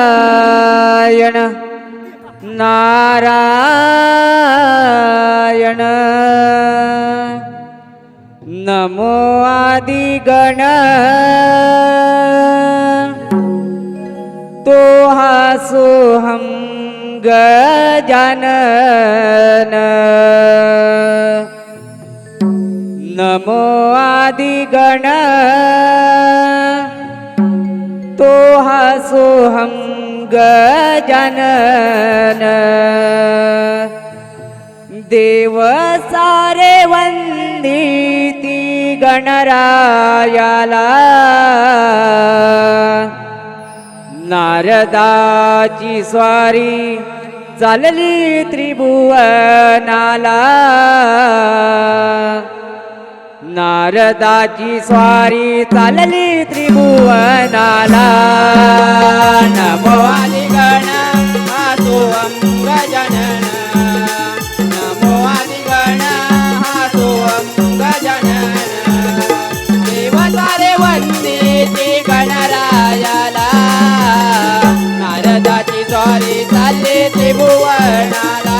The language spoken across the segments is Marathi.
नारायण नारायण नमो आदिगण तो हा सोहम गजानन नमो आदिगण तो हा सोहम गजानन देव सारे वंदिती गणरायाला नारदाची स्वारी चालली त्रिभुवनाला नारदाची स्वारी चालली त्रिभुवनाला नमो आदिगण हा सोहम गजानन नमो आदिगण हा सोहम गजानन देव सारे वंदिती गणरायाला नारदाची स्वारी चालली त्रिभुवनाला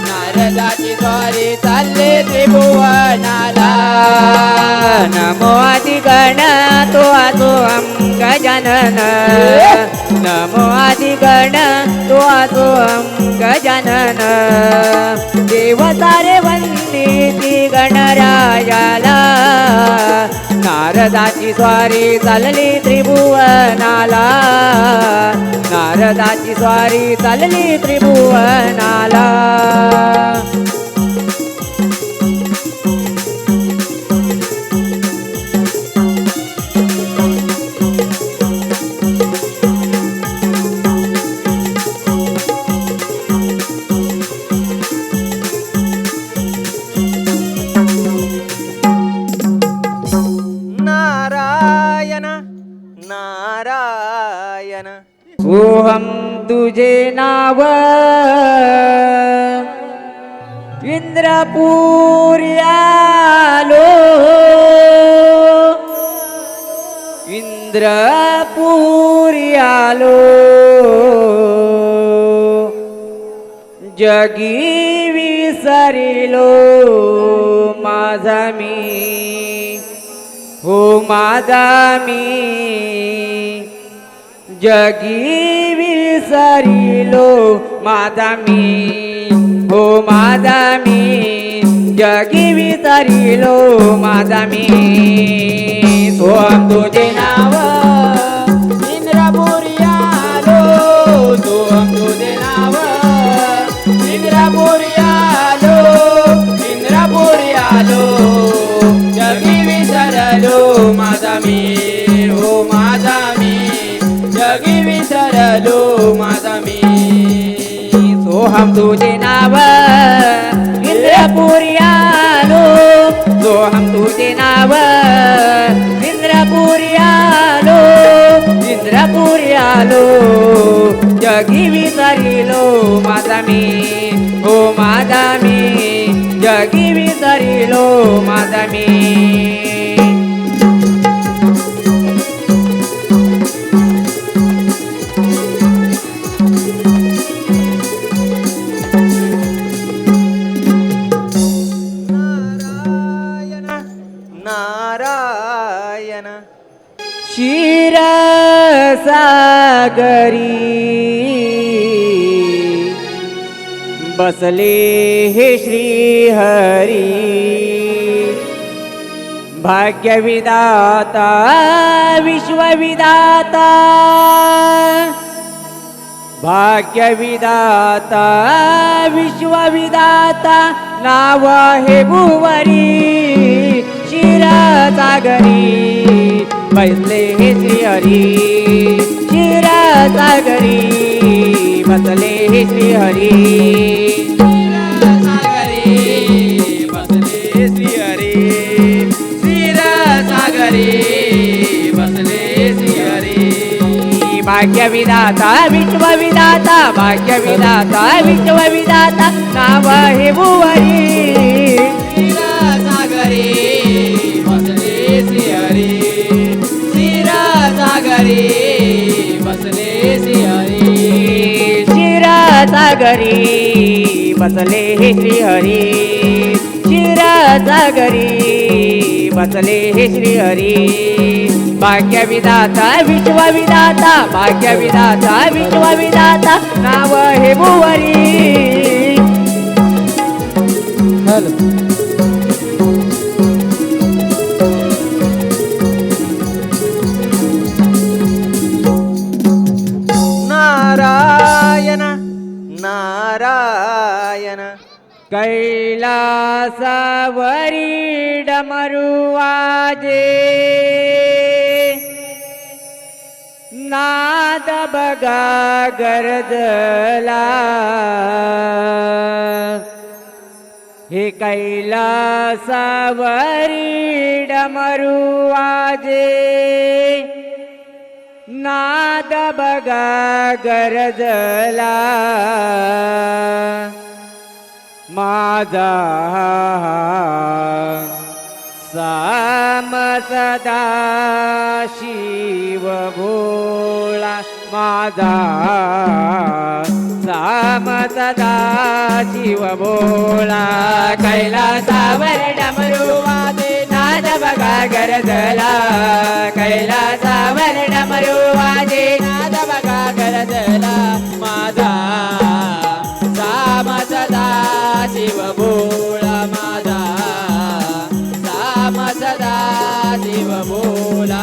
नारदाची स्वारी चालली त्रिभुवनाला नमो आदिगण तो सोहम गजानन नमो आदिगण तो सोहम गजानन देव सारे वंदिती गणरायाला नारदाची स्वारी चालली त्रिभुवनाला नारदाची स्वारी चालली त्रिभुवनाला नारायण सोहम तुझे नाव इंद्रपुरी आलो इंद्रपुरी आलो जगी विसरिलो माझा मी हो माझा मी जगी विसरिलो माझा मी हो माझा मी जगी विसरिलो माझा मी सोहम तुझे नाव इंद्रपुरी आलो सोहम तुझे नाव इंद्रपुरी आलो इंद्रपुरी आलो जगी विसरलो माझा मी हो माझा मी जगी विसरलो माझा मी सोहम तुझे नाव इंद्रपुरी आलो सोहम तुझे नाव इंद्रपुरी आलो इंद्रपुरी आलो जगी विसरिलो माझा मी हो माझा मी जगी विसरिलो माझा मी नारायण क्षीरसागरी बसले हे श्रीहरी भाग्यविदाता विश्वविदाता भाग्यविदाता विश्वविदाता नाव हे भुवरी क्षीरसागरी बसले हे श्रीहरी क्षीरसागरी बसले हे श्रीहरी क्षीरसागरी बसले श्रीहरी क्षीरसागरी बसले श्रीहरी भाग्यविदाता विश्वविदाता भाग्यविदाता विश्वविदाता नाव हे भुवरी क्षीरसागरी बसले श्रीहरी क्षीर बसले श्रीहरी शिराचा घरी बसले हे श्रीहरी शिराचा घरी बसले हे श्रीहरी भाग्यविधाता विश्वविधाता भाग्यविधाता विश्वविधाता नाव हे भुवरी नारायण नारायण कैलासावरी डमरू वाजे नाद बगा गरजला हे कैलासावरी डमरू वाजे नाद बगा गरजला माझा साम सदा शिव भोळा माझा साम सदा शिव भोळा कैलासावर डमरू वाजे नाद बगा गरजला कैलासावर डमरू वाजे नाद बगा गरजला माझा साम सदा शिव भोळा माझा साम सदा शिव भोळा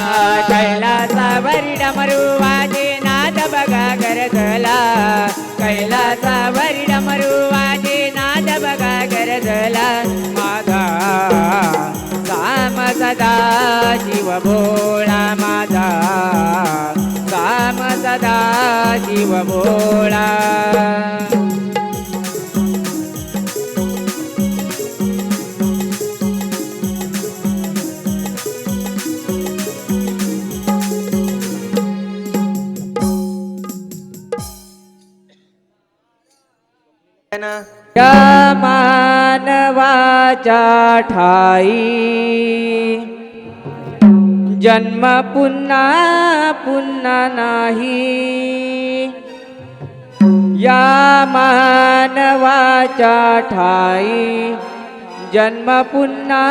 कैलासावर डमरू वाजे नाद बगा गरजला कैलासावर डमरू वाजे नाद बगा गरजला माझा साम सदा शिव भोळा माझा साम सदा शिव भोळा या मानवाच्या ठाई जन्म पुन्हा पुन्हा नाही या मानवाच्या ठाई जन्म पुन्हा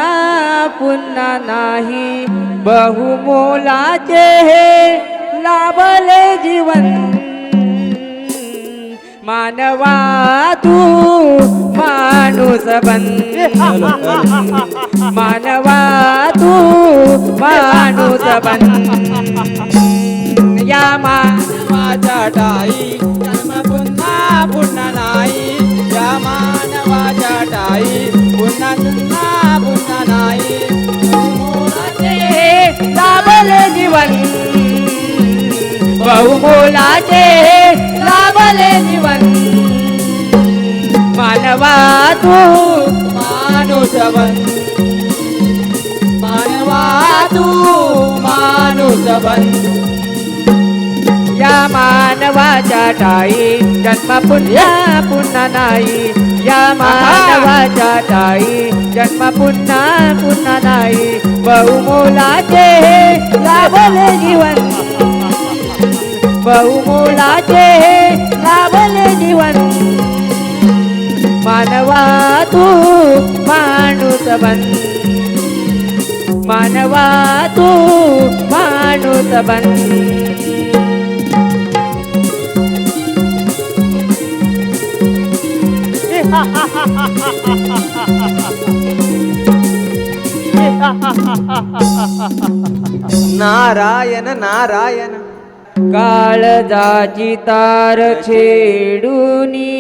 पुन्हा नाही बहुमोलाचे हे लाभले जीवन मानवा तू माणूस बन मानवा तू माणूस बन या मानवाच्या ठाई जन्म पुन्हा पुन्हा नाही या मानवाच्या ठाई पुन्हा पुन्हा पुन्हा नाही बहुमोलाचे लाभले जीवन बहुमोलाचे लाभले जीवन मानवा तू माणूस बन मानवा तू माणूस बन या मानवाच्या ठाई जन्म पुन्हा पुन्हा नाही या मानवाच्या ठाई जन्म पुन्हा पुन्हा नाही बहुमोलाचे लाभले जीवन बहुमोलाचे लाभले जीवन मानवा तू माणूस बन मानवा तू माणूस बन नारायण नारायण काळजाची तार छेडूनी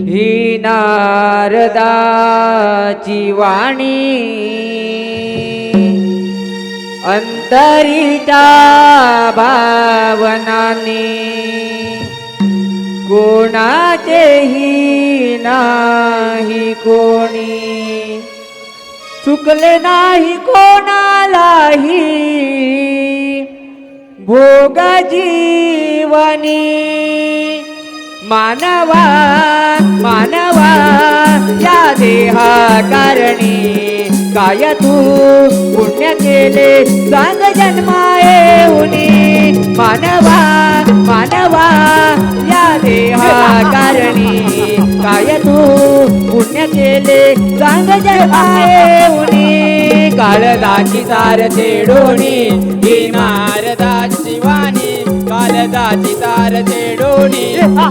ही नारदाची वाणी अंतरीच्या भावनाने कोणाचेही नाही कोणी चुकले नाही कोणालाही भोग जीवनी मानवा मानवा या देहा कारणी काय तू पुण्य पुण्य केले सांग जन्मा येऊनी मानवा मानवा या देहा कारणी काय तू पुण्य केले सांग जन्मा येऊनी काळजाची तार छेडोनी ही नारदाची वाणी काळजाची तार छेडोनी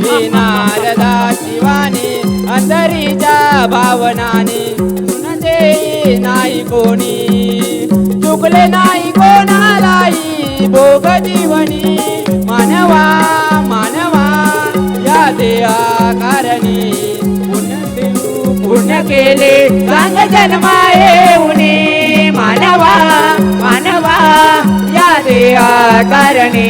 ही नारदाची वाणी अंतरीच्या भावनाने सुनते नाही कोणी चुकले नाही कोणालाही भोग जीवनी मानवा मानवा या देहा कारणी पुण्य केले सांग जन्मा येऊनी मानवा मानवा या देहा कारणी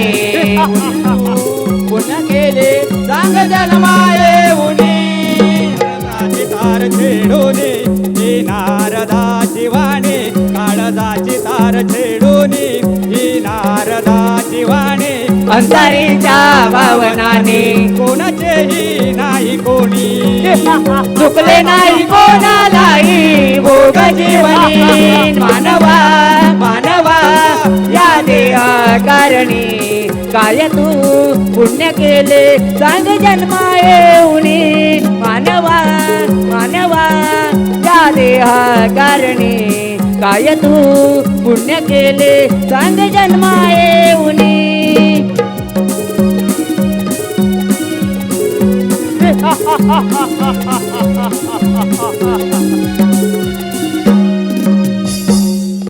पुण्य केले सांग जन्मा येऊनी तार छेडोनी ही नारदाची वाणी काळजाची तार छेडोनी ही नारदाची वाणी अंतरीच्या भावनाने कोणाचेही नाही कोणी चुकले नाही कोणालाही भोग जीवनी मानवा मानवा या देहा कारणी काय तू पुण्य केले सांग जन्मा येऊनी मानवा मानवा या देहा कारणी काय तू पुण्य केले सांग जन्मा येऊनी